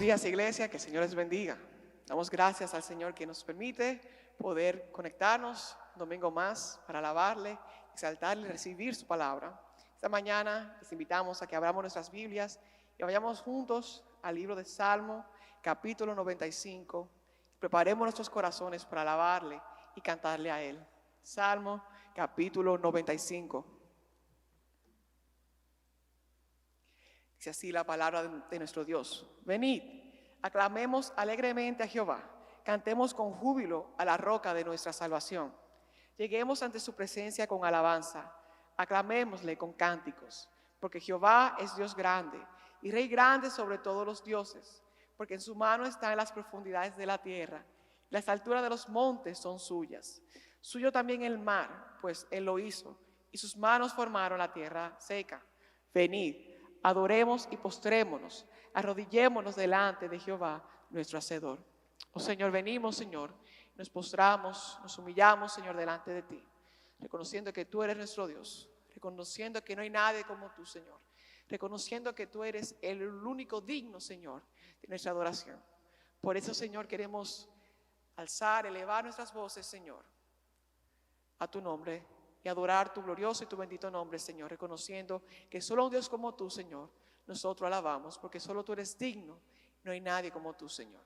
días, iglesia, que el Señor les bendiga. Damos gracias al Señor que nos permite poder conectarnos un domingo más para alabarle, exaltarle y recibir su palabra. Esta mañana les invitamos a que abramos nuestras Biblias y vayamos juntos al libro de Salmo, capítulo 95. Preparemos nuestros corazones para alabarle y cantarle a Él. Salmo, capítulo 95. Dice así la palabra de nuestro Dios. Venid, aclamemos alegremente a Jehová, cantemos con júbilo a la roca de nuestra salvación. Lleguemos ante su presencia con alabanza, aclamémosle con cánticos, porque Jehová es Dios grande y Rey grande sobre todos los dioses, porque en su mano están las profundidades de la tierra, las alturas de los montes son suyas. Suyo también el mar, pues él lo hizo, y sus manos formaron la tierra seca. Venid, adoremos y postrémonos, arrodillémonos delante de Jehová, nuestro Hacedor. Oh Señor, venimos, Señor, nos postramos, nos humillamos, Señor, delante de ti, reconociendo que tú eres nuestro Dios, reconociendo que no hay nadie como tú, Señor, reconociendo que tú eres el único digno, Señor, de nuestra adoración. Por eso, Señor, queremos alzar, elevar nuestras voces, Señor, a tu nombre, y adorar tu glorioso y tu bendito nombre, Señor, reconociendo que solo un Dios como tú, Señor, nosotros alabamos, porque solo tú eres digno, no hay nadie como tú, Señor.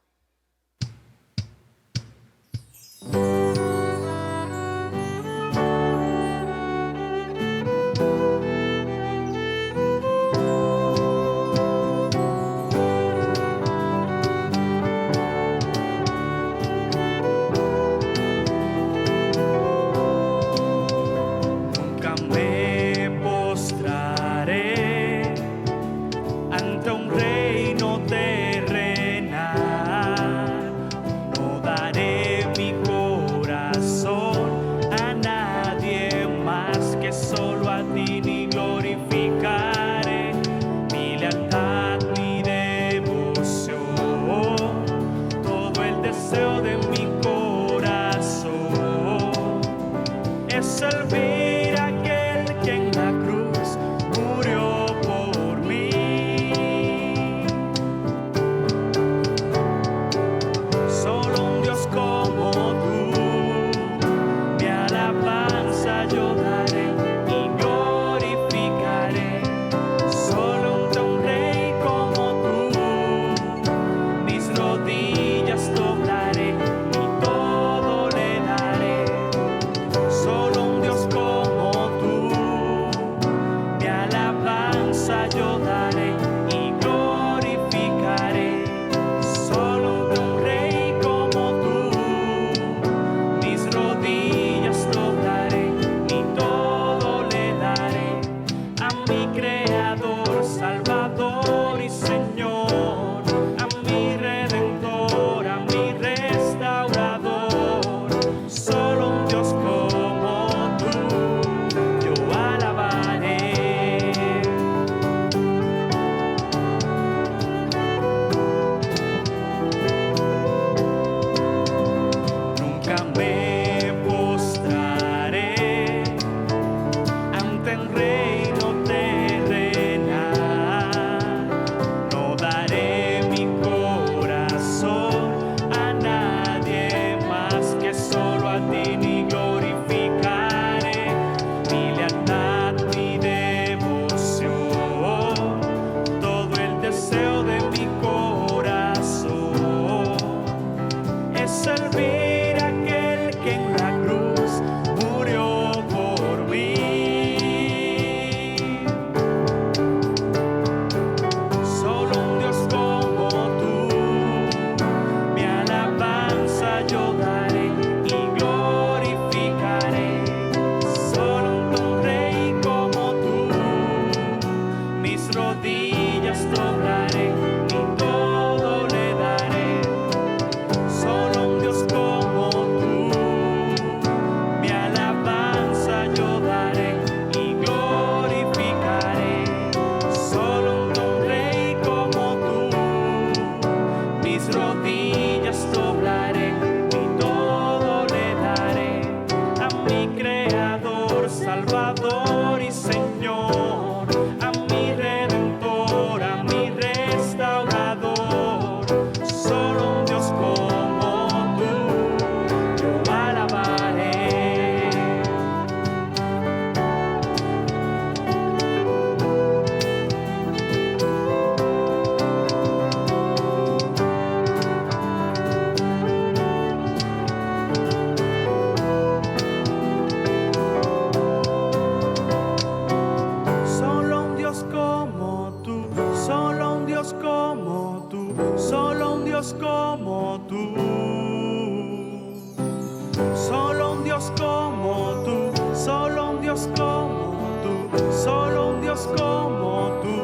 solo un Dios como tú,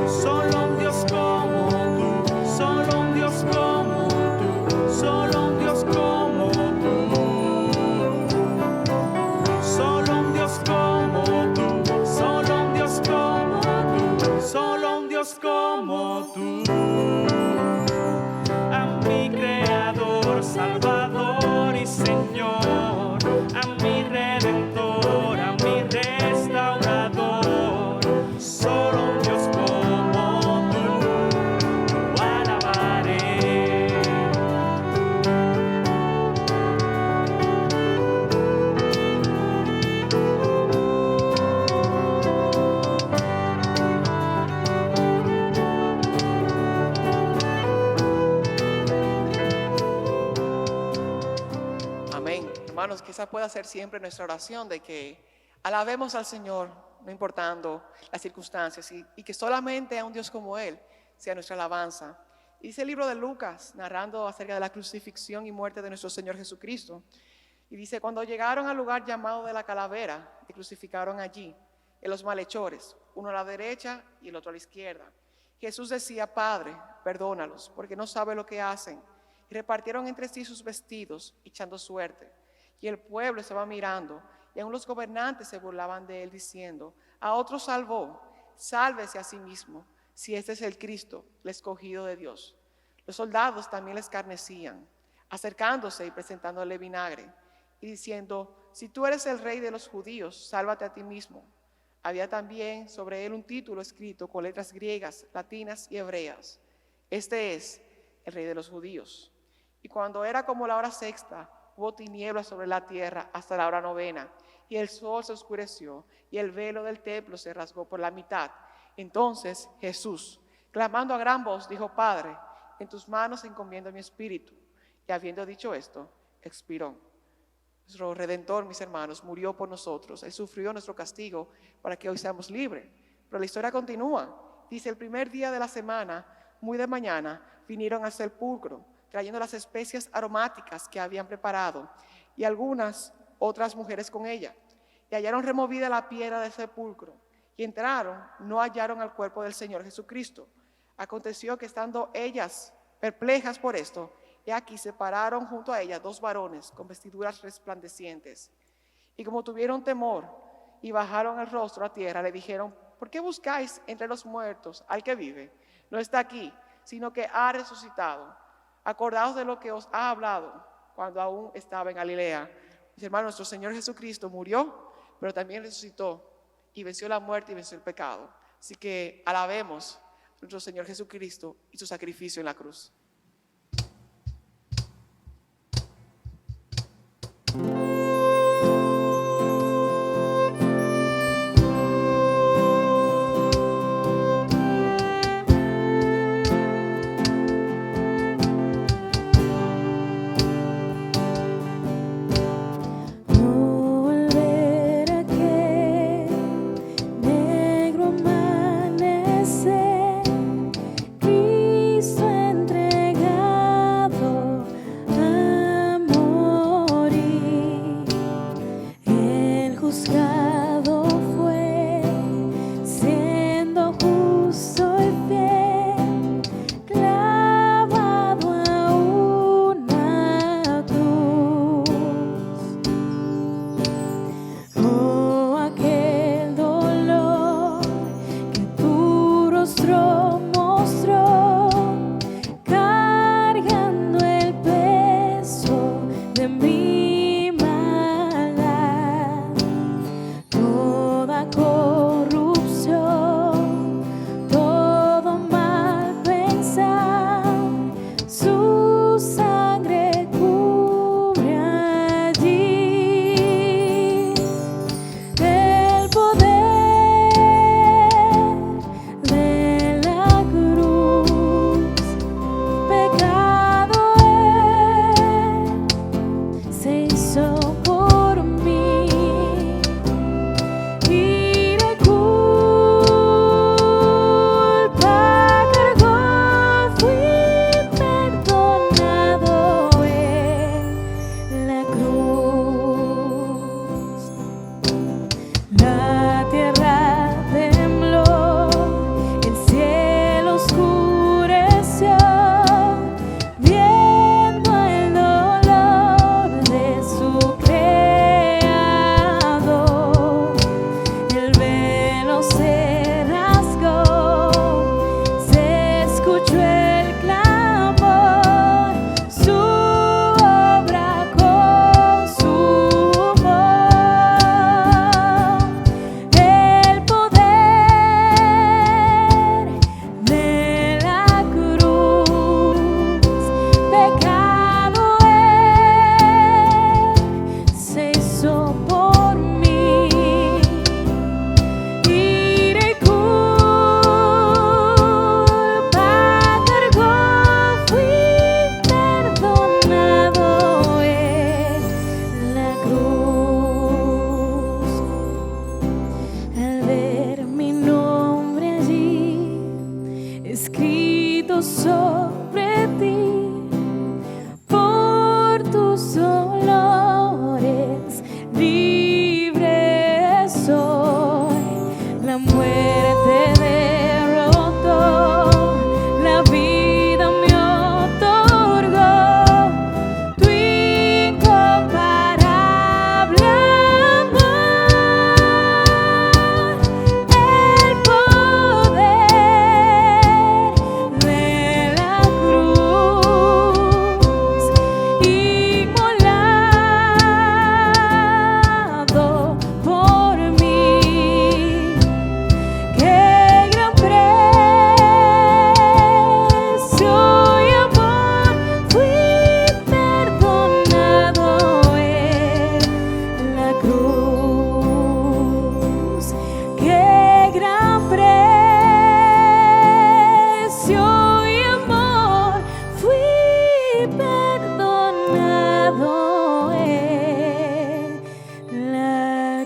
solo un Dios como tú, solo un Dios como tú, solo un Dios como tú, solo un Dios como tú, solo un Dios como tú, solo un Dios como tú. A mi Creador, Salvador y Señor, a mi Redentor, a mi Restaurador, solo un Dios como tú, lo alabaré. Amén. Hermanos, que esa pueda ser siempre nuestra oración, de que alabemos al Señor, no importando las circunstancias, y que solamente a un Dios como Él sea nuestra alabanza. Y dice el libro de Lucas, narrando acerca de la crucifixión y muerte de nuestro Señor Jesucristo. Y dice, cuando llegaron al lugar llamado de la Calavera, y crucificaron allí en los malhechores, uno a la derecha y el otro a la izquierda. Jesús decía, Padre, perdónalos, porque no saben lo que hacen. Y repartieron entre sí sus vestidos, echando suerte. Y el pueblo estaba mirando, y aun los gobernantes se burlaban de él, diciendo, a otro salvó, sálvese a sí mismo, si este es el Cristo, el escogido de Dios. Los soldados también le escarnecían, acercándose y presentándole vinagre, y diciendo, si tú eres el rey de los judíos, sálvate a ti mismo. Había también sobre él un título escrito con letras griegas, latinas y hebreas. Este es el rey de los judíos. Y cuando era como la hora sexta, hubo tinieblas sobre la tierra hasta la hora novena, y el sol se oscureció, y el velo del templo se rasgó por la mitad. Entonces Jesús, clamando a gran voz, dijo, Padre, en tus manos encomiendo mi espíritu. Y habiendo dicho esto, expiró. Nuestro Redentor, mis hermanos, murió por nosotros. Él sufrió nuestro castigo para que hoy seamos libres. Pero la historia continúa. Dice, el primer día de la semana, muy de mañana, vinieron al sepulcro, trayendo las especias aromáticas que habían preparado, y algunas otras mujeres con ella. Y hallaron removida la piedra del sepulcro, y entraron, no hallaron al cuerpo del Señor Jesucristo. Aconteció que estando ellas perplejas por esto, y aquí se pararon junto a ella dos varones con vestiduras resplandecientes. Y como tuvieron temor y bajaron el rostro a tierra, le dijeron, ¿por qué buscáis entre los muertos al que vive? No está aquí, sino que ha resucitado. Acordaos de lo que os ha hablado cuando aún estaba en Galilea. Mis hermanos, nuestro Señor Jesucristo murió, pero también resucitó y venció la muerte y venció el pecado. Así que alabemos a nuestro Señor Jesucristo y su sacrificio en la cruz.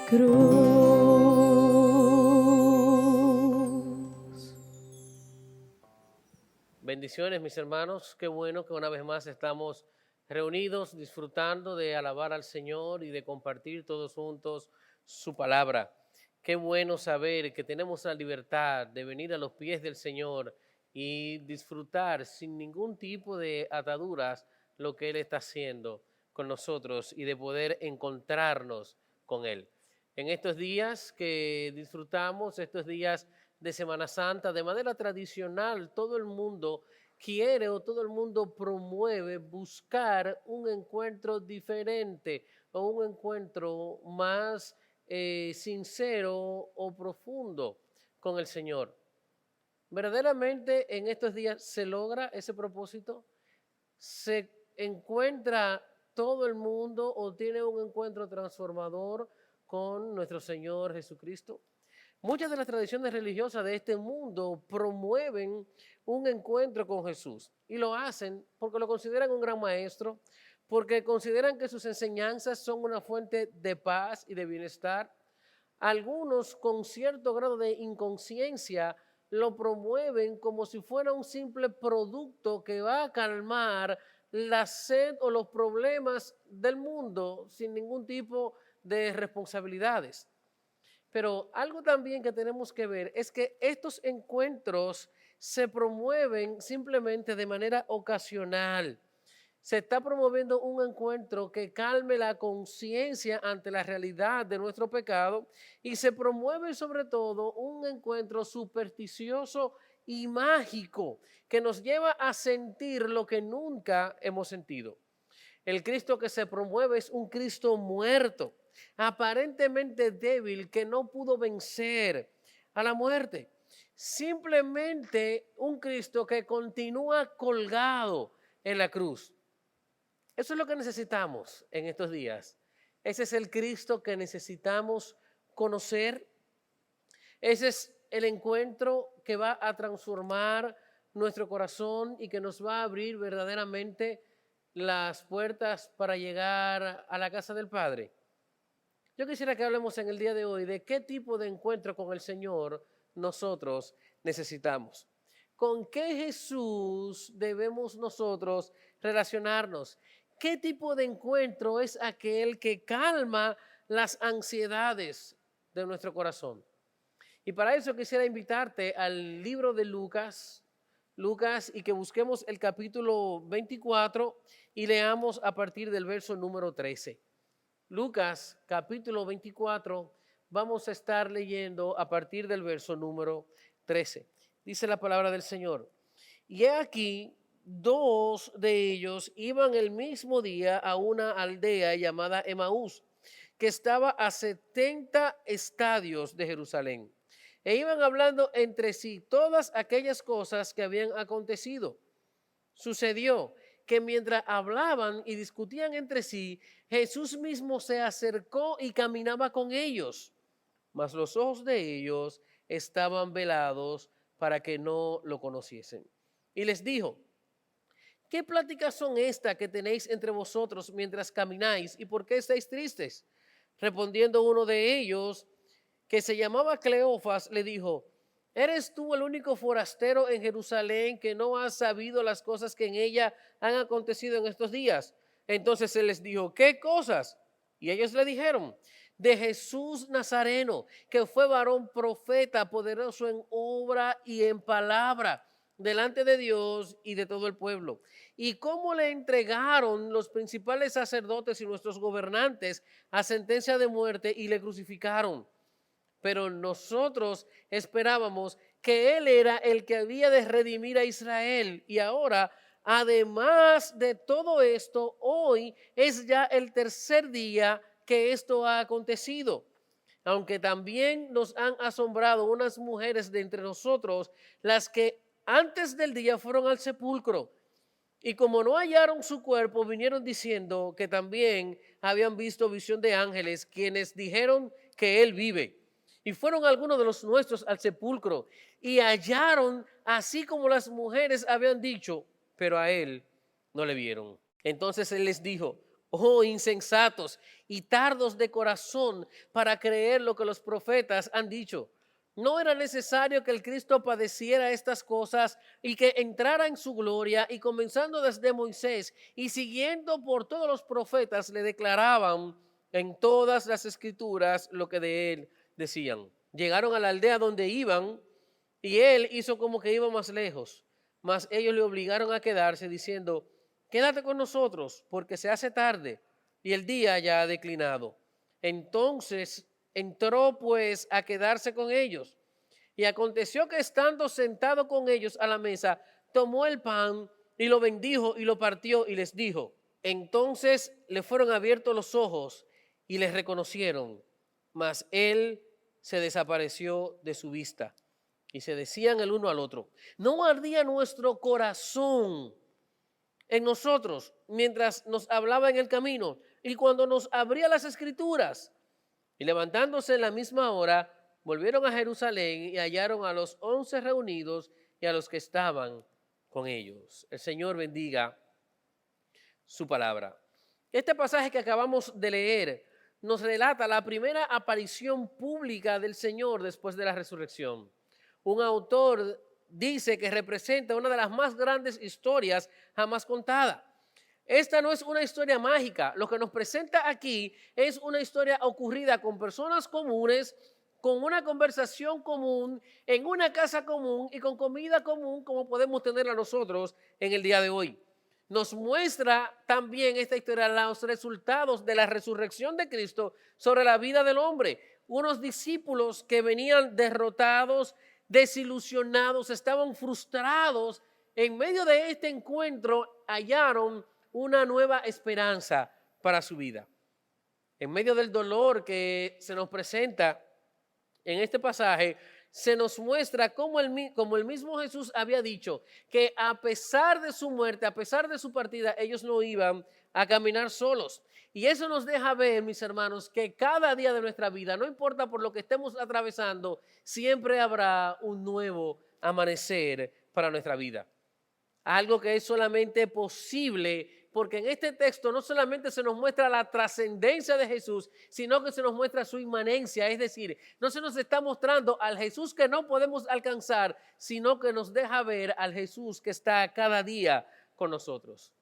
cruz. Bendiciones, mis hermanos. Qué bueno que una vez más estamos reunidos disfrutando de alabar al Señor y de compartir todos juntos su palabra. Qué bueno saber que tenemos la libertad de venir a los pies del Señor y disfrutar sin ningún tipo de ataduras lo que Él está haciendo con nosotros y de poder encontrarnos con Él. En estos días que disfrutamos, estos días de Semana Santa, de manera tradicional, todo el mundo quiere o todo el mundo promueve buscar un encuentro diferente o un encuentro más sincero o profundo con el Señor. ¿Verdaderamente en estos días se logra ese propósito? ¿Se encuentra todo el mundo o tiene un encuentro transformador con nuestro Señor Jesucristo? Muchas de las tradiciones religiosas de este mundo promueven un encuentro con Jesús y lo hacen porque lo consideran un gran maestro, porque consideran que sus enseñanzas son una fuente de paz y de bienestar. Algunos con cierto grado de inconsciencia lo promueven como si fuera un simple producto que va a calmar la sed o los problemas del mundo sin ningún tipo de responsabilidades. Pero algo también que tenemos que ver es que estos encuentros se promueven simplemente de manera ocasional. Se está promoviendo un encuentro que calme la conciencia ante la realidad de nuestro pecado y se promueve sobre todo un encuentro supersticioso y mágico que nos lleva a sentir lo que nunca hemos sentido. El Cristo que se promueve es un Cristo muerto, aparentemente débil, que no pudo vencer a la muerte. Simplemente un Cristo que continúa colgado en la cruz. Eso es lo que necesitamos en estos días. Ese es el Cristo que necesitamos conocer. Ese es el encuentro que va a transformar nuestro corazón y que nos va a abrir verdaderamente las puertas para llegar a la casa del Padre. Yo quisiera que hablemos en el día de hoy de qué tipo de encuentro con el Señor nosotros necesitamos. ¿Con qué Jesús debemos nosotros relacionarnos? ¿Qué tipo de encuentro es aquel que calma las ansiedades de nuestro corazón? Y para eso quisiera invitarte al libro de Lucas, y que busquemos el capítulo 24 y leamos a partir del verso número 13. Lucas, capítulo 24, vamos a estar leyendo a partir del verso número 13. Dice la palabra del Señor. Y he aquí, dos de ellos iban el mismo día a una aldea llamada Emaús, que estaba a 70 estadios de Jerusalén. E iban hablando entre sí todas aquellas cosas que habían acontecido. Sucedió que mientras hablaban y discutían entre sí, Jesús mismo se acercó y caminaba con ellos, mas los ojos de ellos estaban velados para que no lo conociesen. Y les dijo, ¿qué pláticas son estas que tenéis entre vosotros mientras camináis y por qué estáis tristes? Respondiendo uno de ellos, que se llamaba Cleofas, le dijo, ¿eres tú el único forastero en Jerusalén que no has sabido las cosas que en ella han acontecido en estos días? Entonces él les dijo, ¿qué cosas? Y ellos le dijeron, de Jesús Nazareno, que fue varón profeta, poderoso en obra y en palabra, delante de Dios y de todo el pueblo. Y cómo le entregaron los principales sacerdotes y nuestros gobernantes a sentencia de muerte y le crucificaron. Pero nosotros esperábamos que Él era el que había de redimir a Israel. Y ahora, además de todo esto, hoy es ya el tercer día que esto ha acontecido. Aunque también nos han asombrado unas mujeres de entre nosotros, las que antes del día fueron al sepulcro. Y como no hallaron su cuerpo, vinieron diciendo que también habían visto visión de ángeles, quienes dijeron que Él vive. Y fueron algunos de los nuestros al sepulcro y hallaron así como las mujeres habían dicho, pero a Él no le vieron. Entonces Él les dijo, Oh, insensatos y tardos de corazón para creer lo que los profetas han dicho. ¿No era necesario que el Cristo padeciera estas cosas y que entrara en su gloria? Y comenzando desde Moisés y siguiendo por todos los profetas, le declaraban en todas las escrituras lo que de él decían. Llegaron a la aldea donde iban y él hizo como que iba más lejos, mas ellos le obligaron a quedarse diciendo: quédate con nosotros porque se hace tarde y el día ya ha declinado. Entonces entró pues a quedarse con ellos. Y aconteció que estando sentado con ellos a la mesa, tomó el pan y lo bendijo y lo partió y les dijo. Entonces le fueron abiertos los ojos y les reconocieron, mas él se desapareció de su vista. Y se decían el uno al otro: ¿no ardía nuestro corazón en nosotros mientras nos hablaba en el camino y cuando nos abría las escrituras? Y levantándose en la misma hora, volvieron a Jerusalén y hallaron a los 11 reunidos y a los que estaban con ellos. El Señor bendiga su palabra. Este pasaje que acabamos de leer nos relata la primera aparición pública del Señor después de la resurrección. Un autor dice que representa una de las más grandes historias jamás contada. Esta no es una historia mágica. Lo que nos presenta aquí es una historia ocurrida con personas comunes, con una conversación común, en una casa común y con comida común como podemos tenerla nosotros en el día de hoy. Nos muestra también esta historia los resultados de la resurrección de Cristo sobre la vida del hombre. Unos discípulos que venían derrotados, desilusionados, estaban frustrados. En medio de este encuentro hallaron una nueva esperanza para su vida. En medio del dolor que se nos presenta en este pasaje, se nos muestra como el mismo Jesús había dicho, que a pesar de su muerte, a pesar de su partida, ellos no iban a caminar solos. Y eso nos deja ver, mis hermanos, que cada día de nuestra vida, no importa por lo que estemos atravesando, siempre habrá un nuevo amanecer para nuestra vida. Algo que es solamente posible porque en este texto no solamente se nos muestra la trascendencia de Jesús, sino que se nos muestra su inmanencia, es decir, no se nos está mostrando al Jesús que no podemos alcanzar, sino que nos deja ver al Jesús que está cada día con nosotros.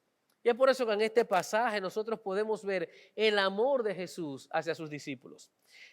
Y es por eso que en este pasaje nosotros podemos ver el amor de Jesús hacia sus discípulos,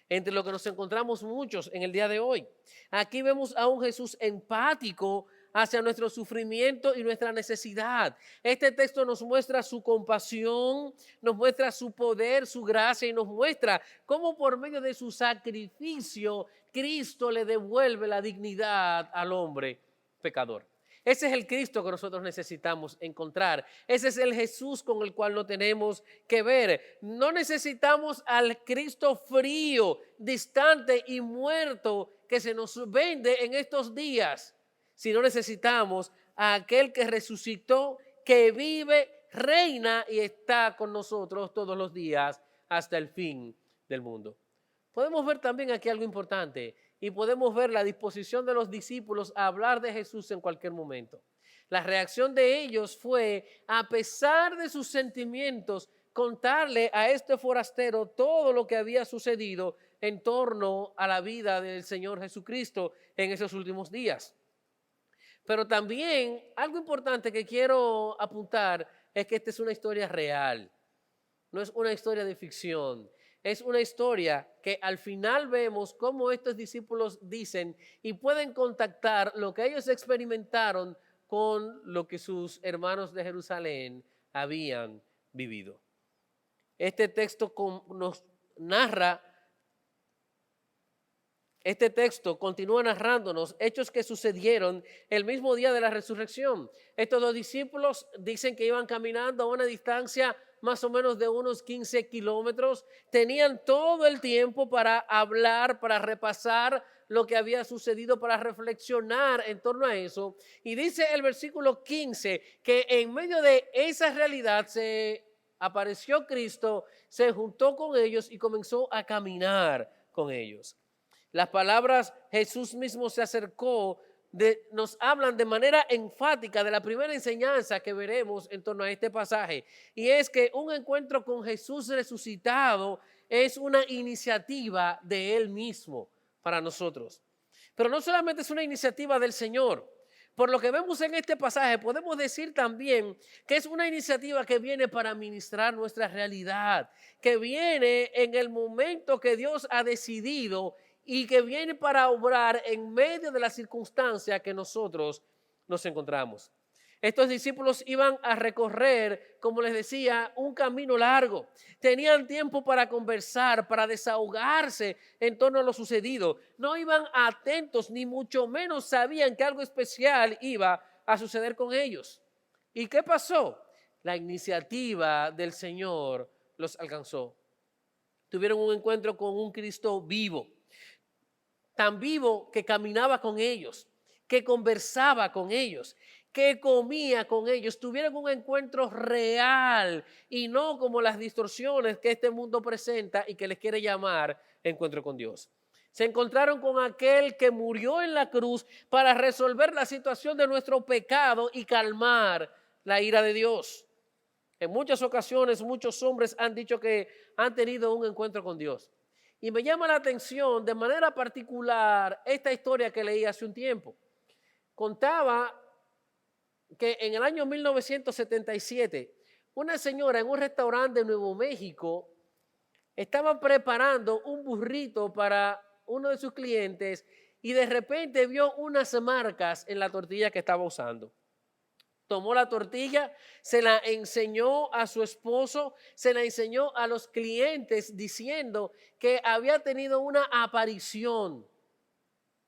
entre lo que nos encontramos muchos en el día de hoy. Aquí vemos a un Jesús empático hacia nuestro sufrimiento y nuestra necesidad. Este texto nos muestra su compasión, nos muestra su poder, su gracia y nos muestra cómo por medio de su sacrificio Cristo le devuelve la dignidad al hombre pecador. Ese es el Cristo que nosotros necesitamos encontrar. Ese es el Jesús con el cual no tenemos que ver. No necesitamos al Cristo frío, distante y muerto que se nos vende en estos días. Si no necesitamos a aquel que resucitó, que vive, reina y está con nosotros todos los días hasta el fin del mundo. Podemos ver también aquí algo importante y podemos ver la disposición de los discípulos a hablar de Jesús en cualquier momento. La reacción de ellos fue, a pesar de sus sentimientos, contarle a este forastero todo lo que había sucedido en torno a la vida del Señor Jesucristo en esos últimos días. Pero también algo importante que quiero apuntar es que esta es una historia real, no es una historia de ficción. Es una historia que al final vemos cómo estos discípulos dicen y pueden contactar lo que ellos experimentaron con lo que sus hermanos de Jerusalén habían vivido. Este texto nos narra. Este texto continúa narrándonos hechos que sucedieron el mismo día de la resurrección. Estos dos discípulos dicen que iban caminando a una distancia más o menos de unos 15 kilómetros. Tenían todo el tiempo para hablar, para repasar lo que había sucedido, para reflexionar en torno a eso. Y dice el versículo 15 que en medio de esa realidad se apareció Cristo, se juntó con ellos y comenzó a caminar con ellos. Las palabras Jesús mismo se acercó nos hablan de manera enfática de la primera enseñanza que veremos en torno a este pasaje. Y es que un encuentro con Jesús resucitado es una iniciativa de Él mismo para nosotros. Pero no solamente es una iniciativa del Señor. Por lo que vemos en este pasaje, podemos decir también que es una iniciativa que viene para ministrar nuestra realidad, que viene en el momento que Dios ha decidido y que viene para obrar en medio de la circunstancia que nosotros nos encontramos. Estos discípulos iban a recorrer, como les decía, un camino largo. Tenían tiempo para conversar, para desahogarse en torno a lo sucedido. No iban atentos, ni mucho menos sabían que algo especial iba a suceder con ellos. ¿Y qué pasó? La iniciativa del Señor los alcanzó. Tuvieron un encuentro con un Cristo vivo, tan vivo que caminaba con ellos, que conversaba con ellos, que comía con ellos. Tuvieron un encuentro real y no como las distorsiones que este mundo presenta y que les quiere llamar encuentro con Dios. Se encontraron con aquel que murió en la cruz para resolver la situación de nuestro pecado y calmar la ira de Dios. En muchas ocasiones muchos hombres han dicho que han tenido un encuentro con Dios. Y me llama la atención de manera particular esta historia que leí hace un tiempo. Contaba que en el año 1977, una señora en un restaurante de Nuevo México estaba preparando un burrito para uno de sus clientes y de repente vio unas marcas en la tortilla que estaba usando. Tomó la tortilla, se la enseñó a su esposo, se la enseñó a los clientes diciendo que había tenido una aparición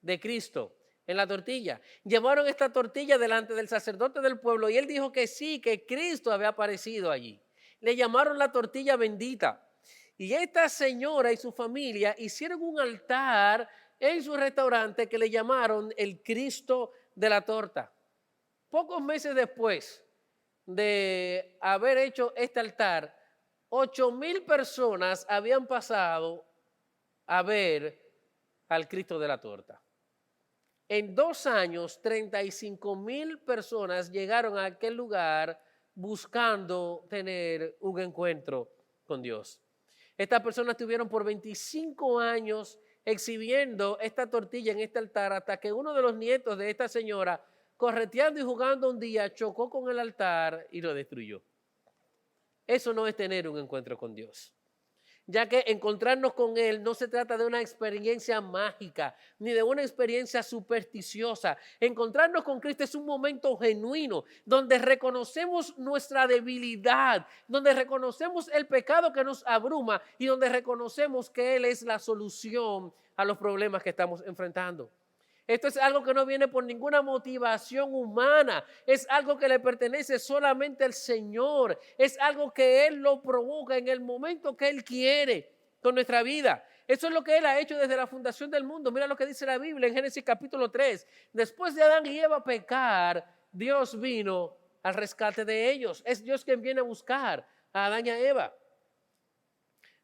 de Cristo en la tortilla. Llevaron esta tortilla delante del sacerdote del pueblo y él dijo que sí, que Cristo había aparecido allí. Le llamaron la tortilla bendita. Y esta señora y su familia hicieron un altar en su restaurante que le llamaron el Cristo de la torta. Pocos meses después de haber hecho este altar, 8,000 personas habían pasado a ver al Cristo de la torta. En 2 años, 35,000 personas llegaron a aquel lugar buscando tener un encuentro con Dios. Estas personas estuvieron por 25 años exhibiendo esta tortilla en este altar hasta que uno de los nietos de esta señora, correteando y jugando un día, chocó con el altar y lo destruyó. Eso no es tener un encuentro con Dios, ya que encontrarnos con Él no se trata de una experiencia mágica, ni de una experiencia supersticiosa. Encontrarnos con Cristo es un momento genuino, donde reconocemos nuestra debilidad, donde reconocemos el pecado que nos abruma y donde reconocemos que Él es la solución a los problemas que estamos enfrentando. Esto es algo que no viene por ninguna motivación humana, es algo que le pertenece solamente al Señor, es algo que Él lo provoca en el momento que Él quiere con nuestra vida. Eso es lo que Él ha hecho desde la fundación del mundo. Mira lo que dice la Biblia en Génesis capítulo 3. Después de Adán y Eva pecar, Dios vino al rescate de ellos. Es Dios quien viene a buscar a Adán y a Eva.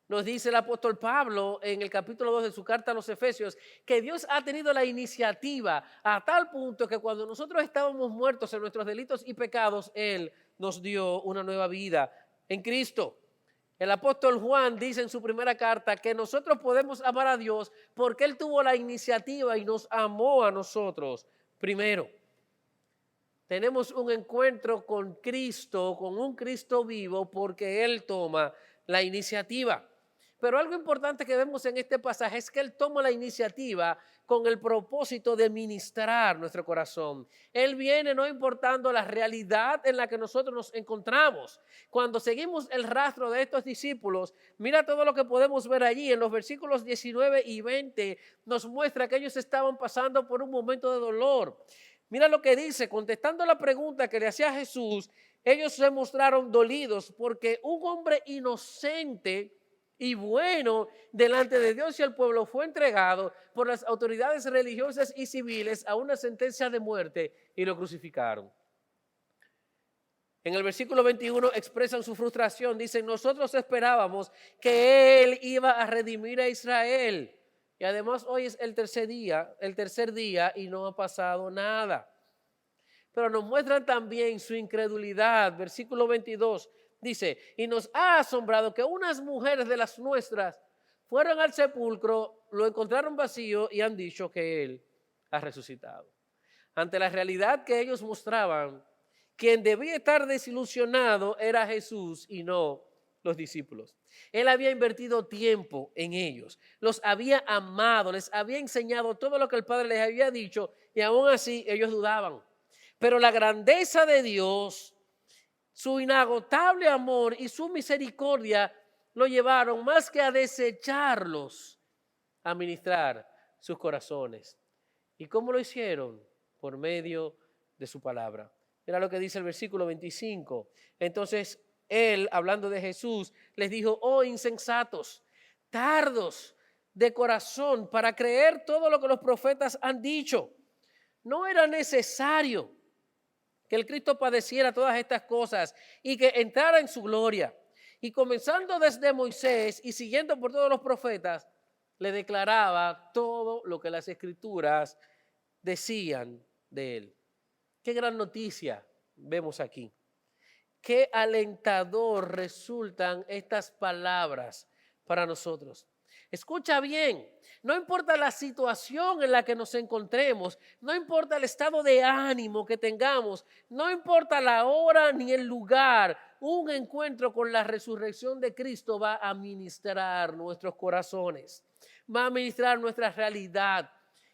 Nos dice el apóstol Pablo en el capítulo 2 de su carta a los Efesios que Dios ha tenido la iniciativa a tal punto que cuando nosotros estábamos muertos en nuestros delitos y pecados, Él nos dio una nueva vida en Cristo. El apóstol Juan dice en su primera carta que nosotros podemos amar a Dios porque Él tuvo la iniciativa y nos amó a nosotros primero. Tenemos un encuentro con Cristo, con un Cristo vivo, porque Él toma la iniciativa. Pero algo importante que vemos en este pasaje es que Él toma la iniciativa con el propósito de ministrar nuestro corazón. Él viene no importando la realidad en la que nosotros nos encontramos. Cuando seguimos el rastro de estos discípulos, mira todo lo que podemos ver allí. En los versículos 19 y 20 nos muestra que ellos estaban pasando por un momento de dolor. Mira lo que dice, contestando la pregunta que le hacía Jesús, ellos se mostraron dolidos porque un hombre inocente y bueno delante de Dios y el pueblo fue entregado por las autoridades religiosas y civiles a una sentencia de muerte y lo crucificaron. En el versículo 21 expresan su frustración, dicen, nosotros esperábamos que Él iba a redimir a Israel. Y además hoy es el tercer día y no ha pasado nada. Pero nos muestran también su incredulidad. Versículo 22 dice, y nos ha asombrado que unas mujeres de las nuestras fueron al sepulcro, lo encontraron vacío y han dicho que Él ha resucitado. Ante la realidad que ellos mostraban, quien debía estar desilusionado era Jesús y no los discípulos. Él había invertido tiempo en ellos, los había amado, les había enseñado todo lo que el Padre les había dicho y aún así ellos dudaban. Pero la grandeza de Dios, su inagotable amor y su misericordia lo llevaron más que a desecharlos, a ministrar sus corazones. ¿Y cómo lo hicieron? Por medio de su palabra. Mira lo que dice el versículo 25. Entonces él, hablando de Jesús, les dijo, oh insensatos, tardos de corazón para creer todo lo que los profetas han dicho. No era necesario que el Cristo padeciera todas estas cosas y que entrara en su gloria. Y comenzando desde Moisés y siguiendo por todos los profetas, le declaraba todo lo que las Escrituras decían de él. Qué gran noticia vemos aquí. Qué alentador resultan estas palabras para nosotros. Escucha bien, no importa la situación en la que nos encontremos, no importa el estado de ánimo que tengamos, no importa la hora ni el lugar, un encuentro con la resurrección de Cristo va a ministrar nuestros corazones, va a ministrar nuestra realidad.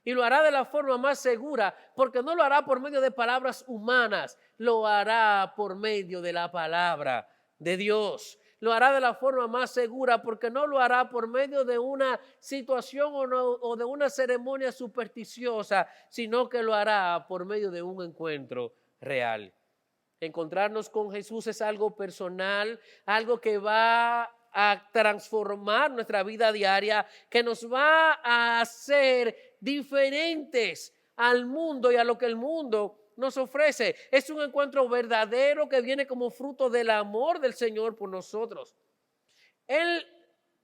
Y lo hará de la forma más segura, porque no lo hará por medio de palabras humanas, lo hará por medio de la palabra de Dios. Lo hará de la forma más segura, porque no lo hará por medio de una situación o de una ceremonia supersticiosa, sino que lo hará por medio de un encuentro real. Encontrarnos con Jesús es algo personal, algo que va a transformar nuestra vida diaria, que nos va a hacer diferentes al mundo y a lo que el mundo nos ofrece. Es un encuentro verdadero que viene como fruto del amor del Señor por nosotros. Él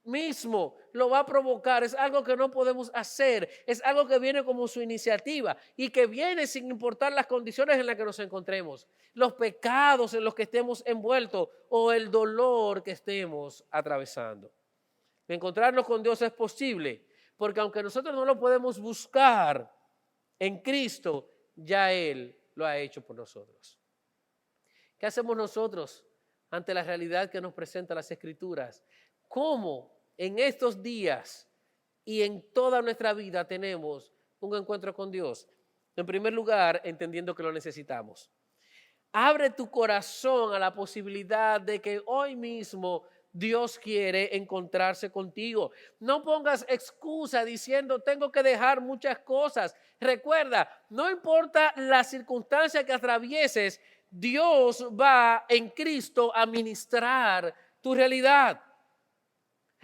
mismo lo va a provocar, es algo que no podemos hacer, es algo que viene como su iniciativa y que viene sin importar las condiciones en las que nos encontremos, los pecados en los que estemos envueltos o el dolor que estemos atravesando. Encontrarnos con Dios es posible, porque aunque nosotros no lo podemos buscar en Cristo, ya Él lo ha hecho por nosotros. ¿Qué hacemos nosotros ante la realidad que nos presentan las Escrituras? ¿Cómo en estos días y en toda nuestra vida tenemos un encuentro con Dios? En primer lugar, entendiendo que lo necesitamos. Abre tu corazón a la posibilidad de que hoy mismo Dios quiere encontrarse contigo. No pongas excusa diciendo tengo que dejar muchas cosas. Recuerda, no importa la circunstancia que atravieses, Dios va en Cristo a ministrar tu realidad.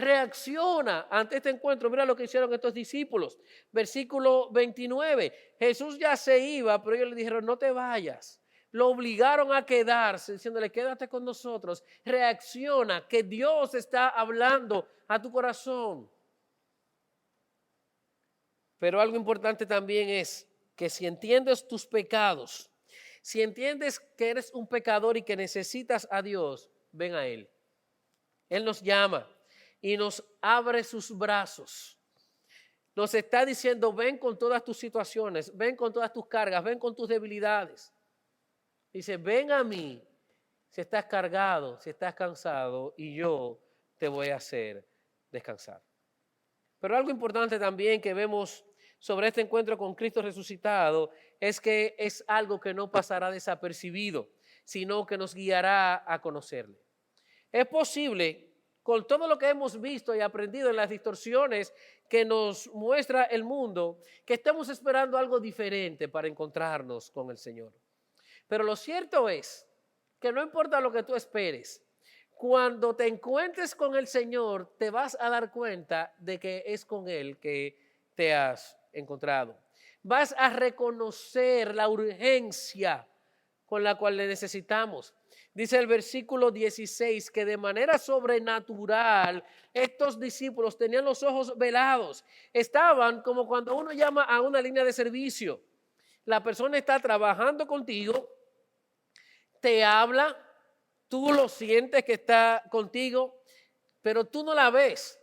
Reacciona ante este encuentro. Mira lo que hicieron estos discípulos. Versículo 29. Jesús ya se iba, pero ellos le dijeron, no te vayas. Lo obligaron a quedarse, diciéndole, quédate con nosotros. Reacciona, que Dios está hablando a tu corazón. Pero algo importante también es que si entiendes tus pecados, si entiendes que eres un pecador y que necesitas a Dios, ven a Él. Él nos llama y nos abre sus brazos. Nos está diciendo, ven con todas tus situaciones, ven con todas tus cargas, ven con tus debilidades. Dice, ven a mí si estás cargado, si estás cansado y yo te voy a hacer descansar. Pero algo importante también que vemos sobre este encuentro con Cristo resucitado es que es algo que no pasará desapercibido, sino que nos guiará a conocerle. Es posible, con todo lo que hemos visto y aprendido en las distorsiones que nos muestra el mundo, que estemos esperando algo diferente para encontrarnos con el Señor. Pero lo cierto es que no importa lo que tú esperes, cuando te encuentres con el Señor, te vas a dar cuenta de que es con Él que te has encontrado. Vas a reconocer la urgencia con la cual le necesitamos. Dice el versículo 16 que de manera sobrenatural estos discípulos tenían los ojos velados. Estaban como cuando uno llama a una línea de servicio. La persona está trabajando contigo, te habla, tú lo sientes que está contigo, pero tú no la ves.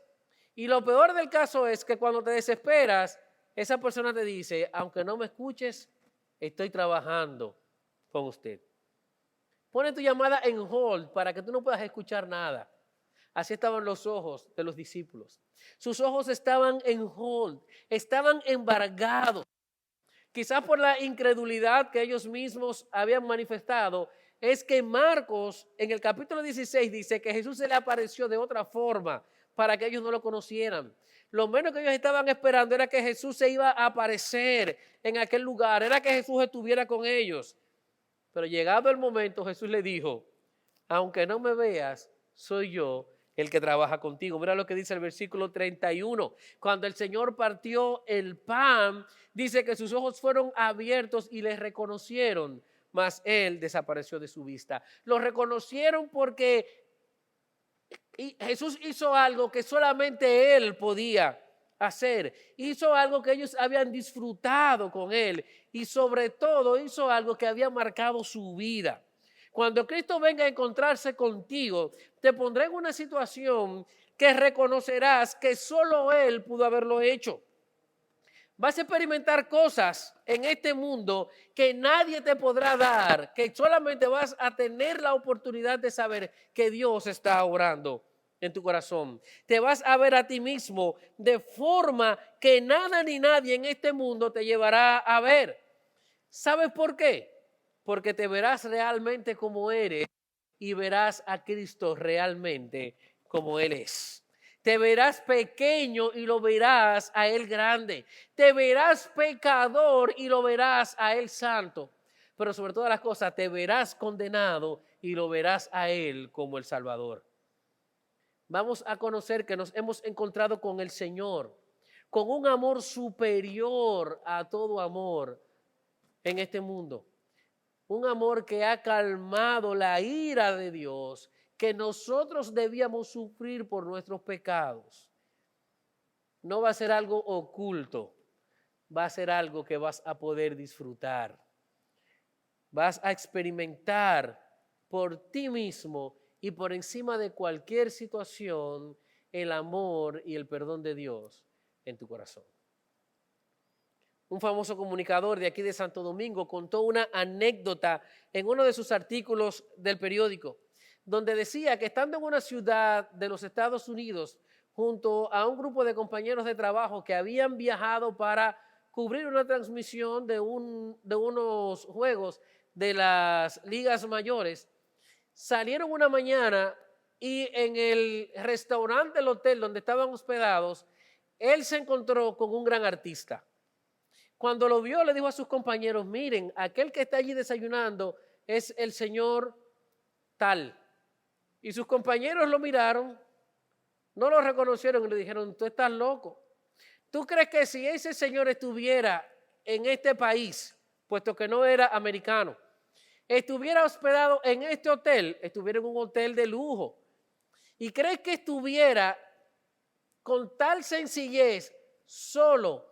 Y lo peor del caso es que cuando te desesperas, esa persona te dice, aunque no me escuches, estoy trabajando con usted. Pone tu llamada en hold para que tú no puedas escuchar nada. Así estaban los ojos de los discípulos. Sus ojos estaban en hold, estaban embargados. Quizás por la incredulidad que ellos mismos habían manifestado, es que Marcos en el capítulo 16 dice que Jesús se le apareció de otra forma para que ellos no lo conocieran. Lo menos que ellos estaban esperando era que Jesús se iba a aparecer en aquel lugar, era que Jesús estuviera con ellos. Pero llegado el momento, Jesús le dijo, aunque no me veas, soy yo el que trabaja contigo. Mira lo que dice el versículo 31. Cuando el Señor partió el pan, dice que sus ojos fueron abiertos y le reconocieron, mas él desapareció de su vista. Lo reconocieron porque Jesús hizo algo que solamente él podía hacer. Hizo algo que ellos habían disfrutado con él y sobre todo hizo algo que había marcado su vida. Cuando Cristo venga a encontrarse contigo, te pondrá en una situación que reconocerás que solo él pudo haberlo hecho. Vas a experimentar cosas en este mundo que nadie te podrá dar, que solamente vas a tener la oportunidad de saber que Dios está obrando en tu corazón. Te vas a ver a ti mismo de forma que nada ni nadie en este mundo te llevará a ver. ¿Sabes por qué? Porque te verás realmente como eres y verás a Cristo realmente como Él es. Te verás pequeño y lo verás a Él grande. Te verás pecador y lo verás a Él santo. Pero sobre todas las cosas, te verás condenado y lo verás a Él como el Salvador. Vamos a conocer que nos hemos encontrado con el Señor, con un amor superior a todo amor en este mundo. Un amor que ha calmado la ira de Dios que nosotros debíamos sufrir por nuestros pecados. No va a ser algo oculto, va a ser algo que vas a poder disfrutar. Vas a experimentar por ti mismo y por encima de cualquier situación el amor y el perdón de Dios en tu corazón. Un famoso comunicador de aquí de Santo Domingo contó una anécdota en uno de sus artículos del periódico, donde decía que estando en una ciudad de los Estados Unidos, junto a un grupo de compañeros de trabajo que habían viajado para cubrir una transmisión de unos juegos de las ligas mayores, salieron una mañana y en el restaurante del hotel donde estaban hospedados, él se encontró con un gran artista. Cuando lo vio, le dijo a sus compañeros, miren, aquel que está allí desayunando es el señor tal. Y sus compañeros lo miraron, no lo reconocieron y le dijeron, tú estás loco. ¿Tú crees que si ese señor estuviera en este país, puesto que no era americano, estuviera hospedado en este hotel, estuviera en un hotel de lujo, y crees que estuviera con tal sencillez, solo,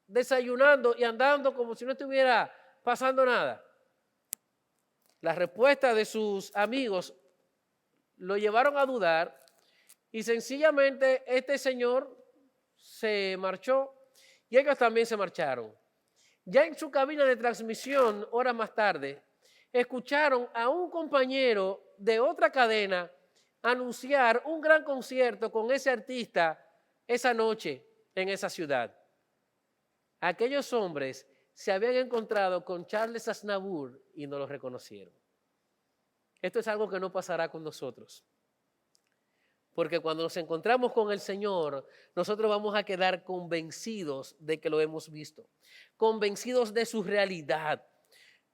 desayunando y andando como si no estuviera pasando nada? La respuesta de sus amigos lo llevaron a dudar y sencillamente este señor se marchó y ellos también se marcharon. Ya en su cabina de transmisión, horas más tarde, escucharon a un compañero de otra cadena anunciar un gran concierto con ese artista esa noche en esa ciudad. Aquellos hombres se habían encontrado con Charles Aznavour y no lo reconocieron. Esto es algo que no pasará con nosotros. Porque cuando nos encontramos con el Señor, nosotros vamos a quedar convencidos de que lo hemos visto, convencidos de su realidad.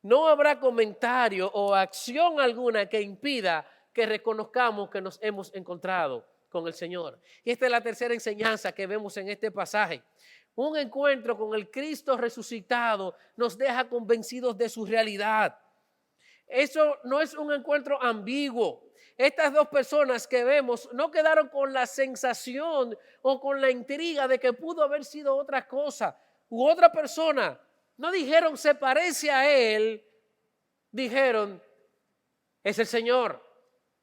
No habrá comentario o acción alguna que impida que reconozcamos que nos hemos encontrado con el Señor. Y esta es la tercera enseñanza que vemos en este pasaje. Un encuentro con el Cristo resucitado nos deja convencidos de su realidad. Eso no es un encuentro ambiguo. Estas dos personas que vemos no quedaron con la sensación o con la intriga de que pudo haber sido otra cosa u otra persona. No dijeron se parece a él, dijeron es el Señor.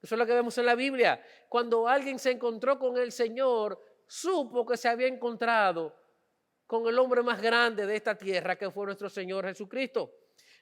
Eso es lo que vemos en la Biblia. Cuando alguien se encontró con el Señor, supo que se había encontrado con el hombre más grande de esta tierra, que fue nuestro Señor Jesucristo.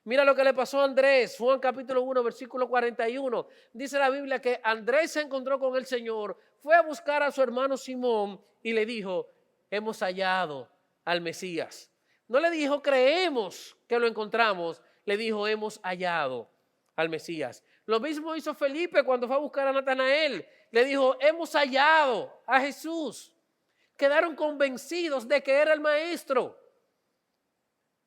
Mira lo que le pasó a Andrés, Juan capítulo 1, versículo 41. Dice la Biblia que Andrés se encontró con el Señor, fue a buscar a su hermano Simón y le dijo, hemos hallado al Mesías. No le dijo, creemos que lo encontramos, le dijo, hemos hallado al Mesías. Lo mismo hizo Felipe cuando fue a buscar a Natanael. Le dijo, hemos hallado a Jesús. Quedaron convencidos de que era el Maestro.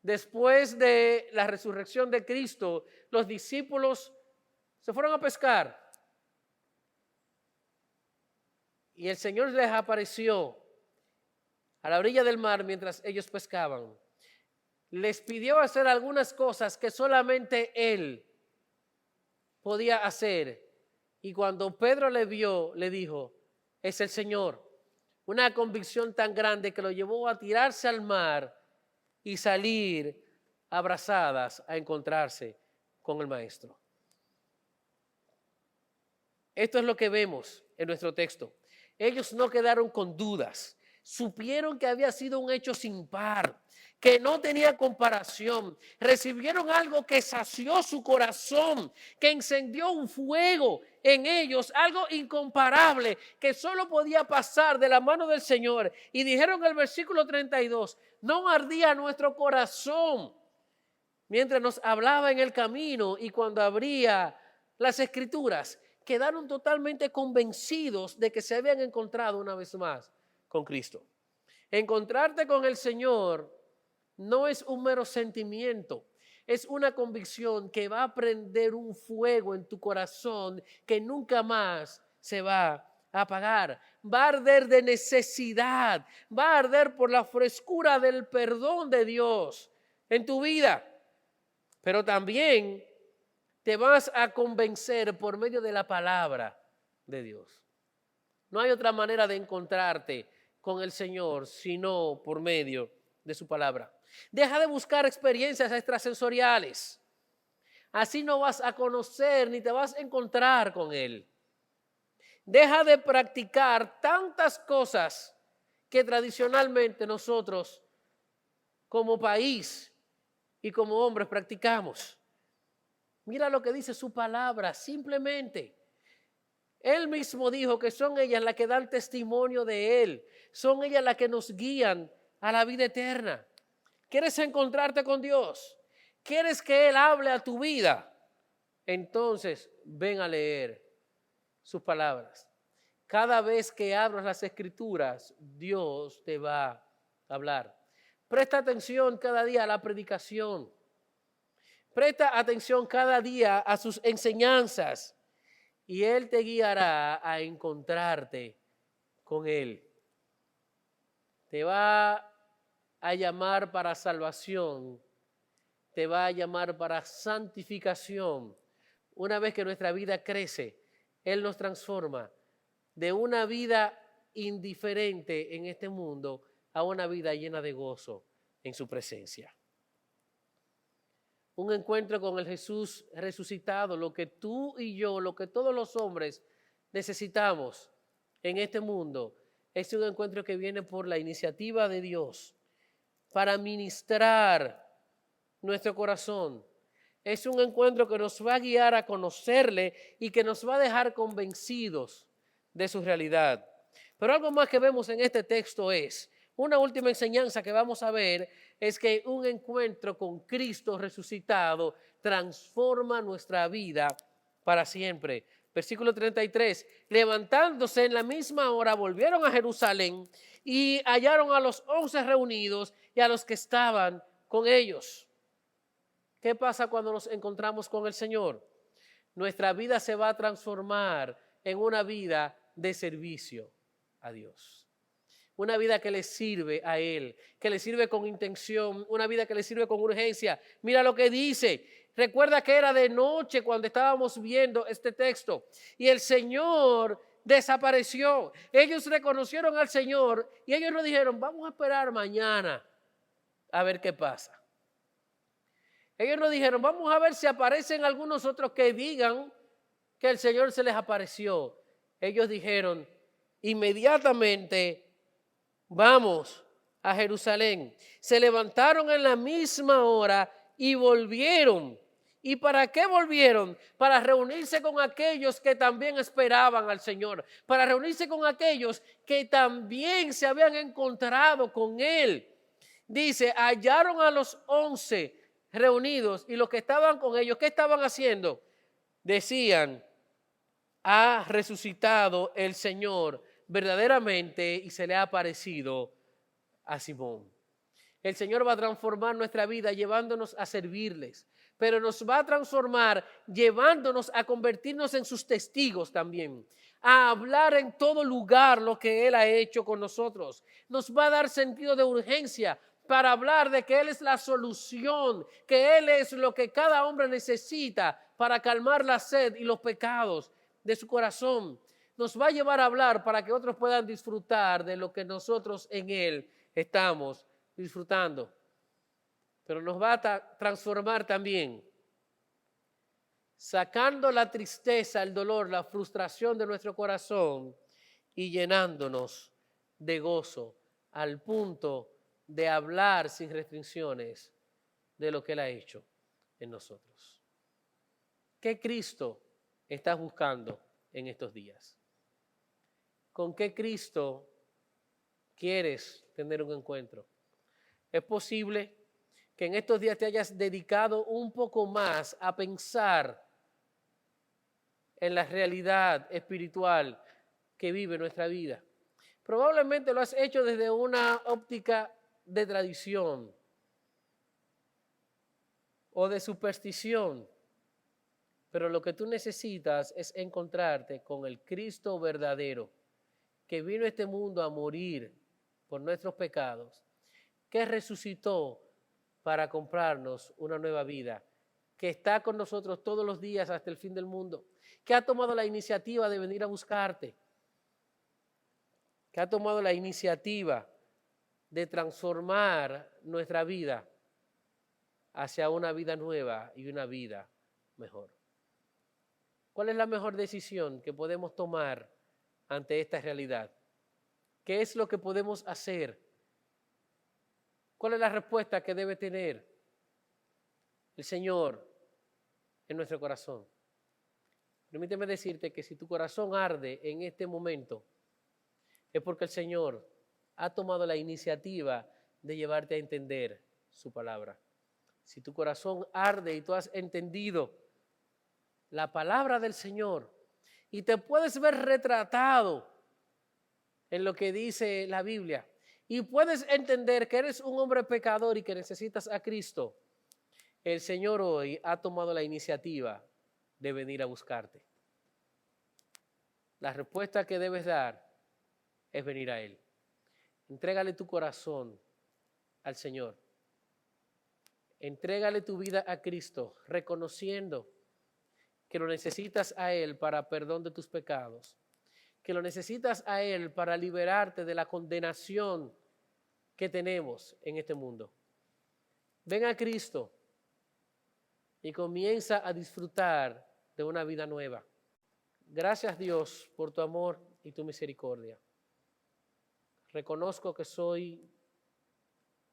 Después de la resurrección de Cristo, los discípulos se fueron a pescar. Y el Señor les apareció a la orilla del mar mientras ellos pescaban. Les pidió hacer algunas cosas que solamente Él podía hacer. Y cuando Pedro le vio, le dijo, es el Señor. Una convicción tan grande que lo llevó a tirarse al mar y salir abrazadas a encontrarse con el Maestro. Esto es lo que vemos en nuestro texto. Ellos no quedaron con dudas. Supieron que había sido un hecho sin par, que no tenía comparación. Recibieron algo que sació su corazón, que encendió un fuego en ellos, algo incomparable, que solo podía pasar de la mano del Señor. Y dijeron en el versículo 32, no ardía nuestro corazón mientras nos hablaba en el camino y cuando abría las Escrituras. Quedaron totalmente convencidos de que se habían encontrado una vez más con Cristo. Encontrarte con el Señor no es un mero sentimiento, es una convicción que va a prender un fuego en tu corazón que nunca más se va a apagar. Va a arder de necesidad, va a arder por la frescura del perdón de Dios en tu vida, pero también te vas a convencer por medio de la palabra de Dios. No hay otra manera de encontrarte con el Señor sino por medio de su palabra. Deja de buscar experiencias extrasensoriales. Así no vas a conocer ni te vas a encontrar con Él. Deja de practicar tantas cosas que tradicionalmente nosotros como país y como hombres practicamos. Mira lo que dice su palabra, simplemente. Él mismo dijo que son ellas las que dan testimonio de Él. Son ellas las que nos guían a la vida eterna. ¿Quieres encontrarte con Dios? ¿Quieres que Él hable a tu vida? Entonces, ven a leer sus palabras. Cada vez que abras las Escrituras, Dios te va a hablar. Presta atención cada día a la predicación. Presta atención cada día a sus enseñanzas y Él te guiará a encontrarte con Él. Te va a llamar para salvación, te va a llamar para santificación. Una vez que nuestra vida crece, Él nos transforma de una vida indiferente en este mundo a una vida llena de gozo en su presencia. Un encuentro con el Jesús resucitado, lo que tú y yo, lo que todos los hombres necesitamos en este mundo, es un encuentro que viene por la iniciativa de Dios para ministrar nuestro corazón. Es un encuentro que nos va a guiar a conocerle y que nos va a dejar convencidos de su realidad. Pero algo más que vemos en este texto es, una última enseñanza que vamos a ver es que un encuentro con Cristo resucitado transforma nuestra vida para siempre. Versículo 33, levantándose en la misma hora volvieron a Jerusalén y hallaron a los 11 reunidos y a los que estaban con ellos. ¿Qué pasa cuando nos encontramos con el Señor? Nuestra vida se va a transformar en una vida de servicio a Dios. una vida que le sirve a Él, que le sirve con intención, una vida que le sirve con urgencia. Mira lo que dice. Recuerda que era de noche cuando estábamos viendo este texto y el Señor desapareció. Ellos reconocieron al Señor y ellos no dijeron, vamos a esperar mañana a ver qué pasa. Ellos no dijeron, vamos a ver si aparecen algunos otros que digan que el Señor se les apareció. Ellos dijeron, inmediatamente vamos a Jerusalén. Se levantaron en la misma hora y volvieron. ¿Y para qué volvieron? Para reunirse con aquellos que también esperaban al Señor, para reunirse con aquellos que también se habían encontrado con Él. Dice, hallaron a los 11 reunidos y los que estaban con ellos, ¿qué estaban haciendo? Decían, ha resucitado el Señor verdaderamente y se le ha aparecido a Simón. El Señor va a transformar nuestra vida llevándonos a servirles, pero nos va a transformar llevándonos a convertirnos en sus testigos también, a hablar en todo lugar lo que Él ha hecho con nosotros. Nos va a dar sentido de urgencia para hablar de que Él es la solución, que Él es lo que cada hombre necesita para calmar la sed y los pecados de su corazón. Nos va a llevar a hablar para que otros puedan disfrutar de lo que nosotros en Él estamos disfrutando. Pero nos va a transformar también, sacando la tristeza, el dolor, la frustración de nuestro corazón y llenándonos de gozo al punto de hablar sin restricciones de lo que Él ha hecho en nosotros. ¿Qué Cristo estás buscando en estos días? ¿Con qué Cristo quieres tener un encuentro? Es posible que en estos días te hayas dedicado un poco más a pensar en la realidad espiritual que vive nuestra vida. Probablemente lo has hecho desde una óptica de tradición o de superstición, pero lo que tú necesitas es encontrarte con el Cristo verdadero que vino a este mundo a morir por nuestros pecados, que resucitó para comprarnos una nueva vida, que está con nosotros todos los días hasta el fin del mundo, que ha tomado la iniciativa de venir a buscarte, que ha tomado la iniciativa de transformar nuestra vida hacia una vida nueva y una vida mejor. ¿Cuál es la mejor decisión que podemos tomar ante esta realidad? ¿Qué es lo que podemos hacer? ¿Cuál es la respuesta que debe tener el Señor en nuestro corazón? Permíteme decirte que si tu corazón arde en este momento, es porque el Señor ha tomado la iniciativa de llevarte a entender su palabra. Si tu corazón arde y tú has entendido la palabra del Señor y te puedes ver retratado en lo que dice la Biblia y puedes entender que eres un hombre pecador y que necesitas a Cristo, el Señor hoy ha tomado la iniciativa de venir a buscarte. La respuesta que debes dar es venir a Él. Entrégale tu corazón al Señor. Entrégale tu vida a Cristo, reconociendo que lo necesitas a Él para perdón de tus pecados, que lo necesitas a Él para liberarte de la condenación que tenemos en este mundo. Ven a Cristo y comienza a disfrutar de una vida nueva. Gracias, Dios, por tu amor y tu misericordia. Reconozco que soy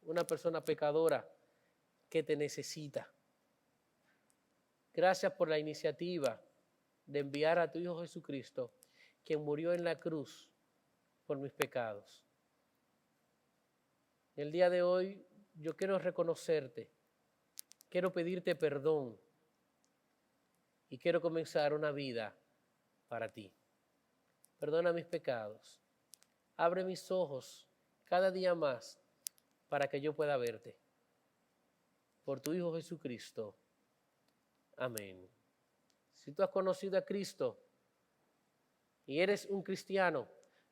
una persona pecadora que te necesita. Gracias por la iniciativa de enviar a tu Hijo Jesucristo, quien murió en la cruz por mis pecados. El día de hoy yo quiero reconocerte, quiero pedirte perdón y quiero comenzar una vida para ti. Perdona mis pecados. Abre mis ojos cada día más para que yo pueda verte. Por tu Hijo Jesucristo. Amén. Si tú has conocido a Cristo y eres un cristiano,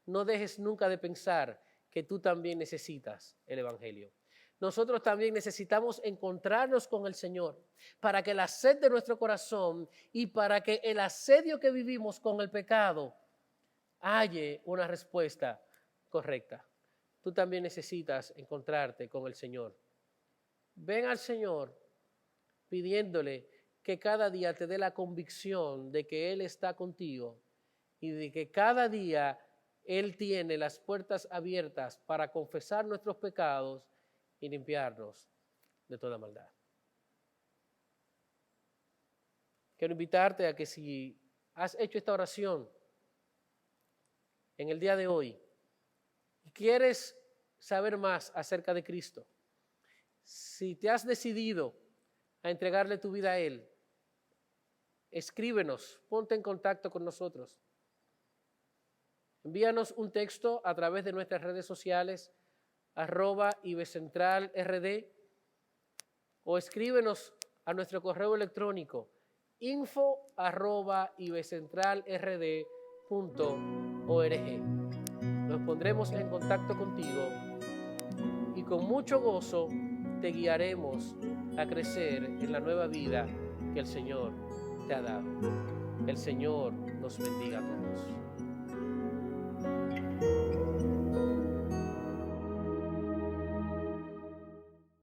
no dejes nunca de pensar que tú también necesitas el Evangelio. Nosotros también necesitamos encontrarnos con el Señor para que la sed de nuestro corazón y para que el asedio que vivimos con el pecado halle una respuesta correcta. Tú también necesitas encontrarte con el Señor. Ven al Señor pidiéndole que cada día te dé la convicción de que Él está contigo y de que cada día Él tiene las puertas abiertas para confesar nuestros pecados y limpiarnos de toda maldad. Quiero invitarte a que si has hecho esta oración en el día de hoy y quieres saber más acerca de Cristo, si te has decidido a entregarle tu vida a Él, escríbenos, ponte en contacto con nosotros. Envíanos un texto a través de nuestras redes sociales, @ibcentralrd, o escríbenos a nuestro correo electrónico info@ibcentralrd.org. Nos pondremos en contacto contigo y con mucho gozo te guiaremos a crecer en la nueva vida que el Señor te ha dado. El Señor nos bendiga a todos.